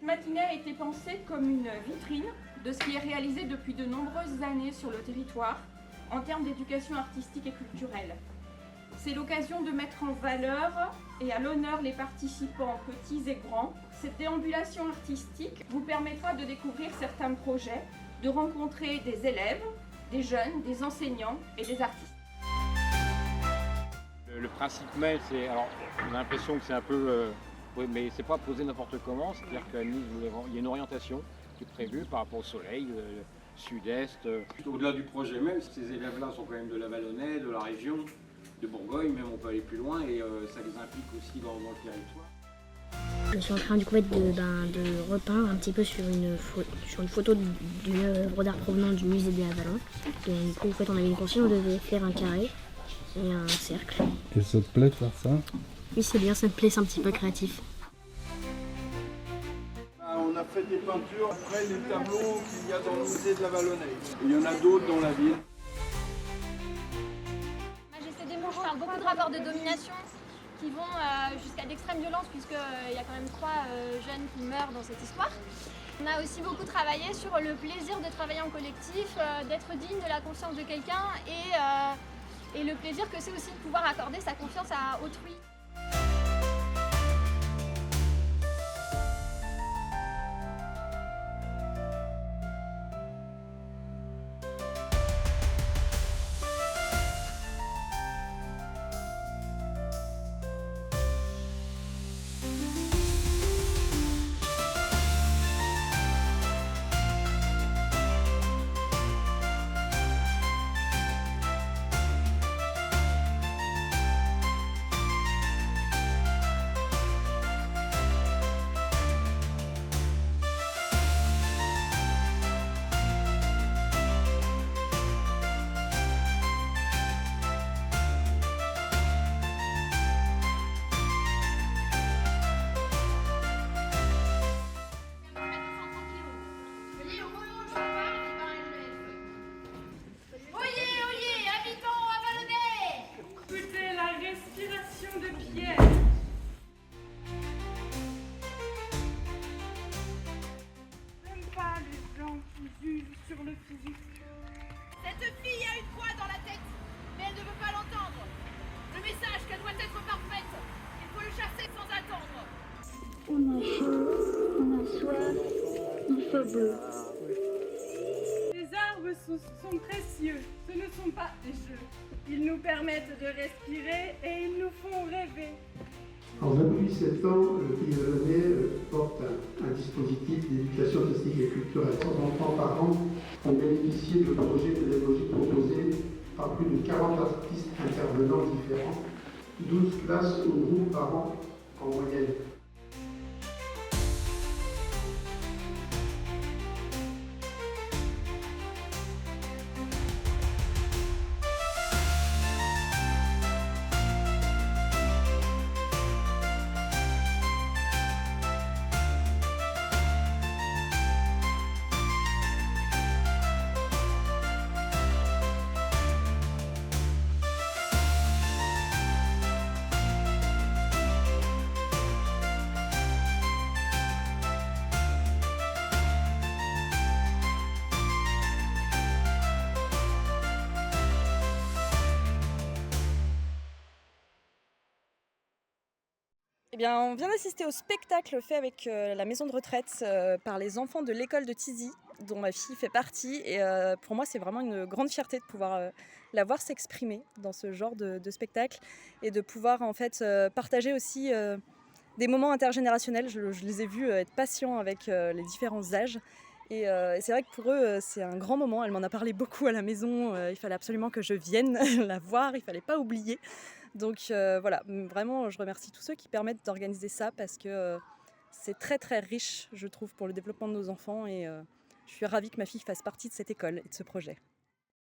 matinée a été pensée comme une vitrine de ce qui est réalisé depuis de nombreuses années sur le territoire en termes d'éducation artistique et culturelle. C'est l'occasion de mettre en valeur et à l'honneur les participants petits et grands. Cette déambulation artistique vous permettra de découvrir certains projets, de rencontrer des élèves, des jeunes, des enseignants et des artistes. Le principe même, c'est, alors on a l'impression que c'est un peu, mais c'est pas posé n'importe comment, c'est-à-dire qu'il y a une orientation qui est prévue par rapport au soleil, le sud-est. Au-delà du projet même, ces élèves-là sont quand même de la Vallonnais, de la région, de Bourgogne, même on peut aller plus loin et ça les implique aussi dans le territoire. Je suis en train du coup de repeindre un petit peu sur une photo d'une œuvre d'art provenant du musée de la Valence. Donc, du coup, en fait, on avait une consigne, on devait faire un carré et un cercle. Et ça te plaît de faire ça? Oui, c'est bien, ça me plaît, c'est un petit peu créatif. On a fait des peintures après les tableaux qu'il y a dans le musée de la Vallonnais. Il y en a d'autres dans la ville. Majesté des mots, je parle beaucoup de rapports de domination qui vont jusqu'à l'extrême violence puisqu'il y a quand même 3 jeunes qui meurent dans cette histoire. On a aussi beaucoup travaillé sur le plaisir de travailler en collectif, d'être digne de la confiance de quelqu'un et le plaisir que c'est aussi de pouvoir accorder sa confiance à autrui. De Pierre. J'aime pas les gens qui jugent sur le physique. Cette fille a une croix dans la tête, mais elle ne veut pas l'entendre. Le message qu'elle doit être parfaite, il faut le chasser sans attendre. On a chaud, on a soif, il fait beau. Les arbres sont précieux, ce ne sont pas des jeux. Ils nous permettent de respirer et ils nous font rêver. Alors depuis 7 ans, le Pays Vallonnais porte un dispositif d'éducation artistique et culturelle. 100 enfants par an ont bénéficié de projets pédagogiques proposés par plus de 40 artistes intervenants différents, 12 classes au groupe par an en moyenne. Eh bien, on vient d'assister au spectacle fait avec la maison de retraite par les enfants de l'école de Tizi, dont ma fille fait partie. Et pour moi, c'est vraiment une grande fierté de pouvoir la voir s'exprimer dans ce genre de spectacle et de pouvoir en fait partager aussi des moments intergénérationnels. Je les ai vus être patients avec les différents âges. Et c'est vrai que pour eux, c'est un grand moment. Elle m'en a parlé beaucoup à la maison. Il fallait absolument que je vienne la voir. Il ne fallait pas oublier. Donc voilà, vraiment, je remercie tous ceux qui permettent d'organiser ça parce que c'est très très riche, je trouve, pour le développement de nos enfants. Et je suis ravie que ma fille fasse partie de cette école et de ce projet.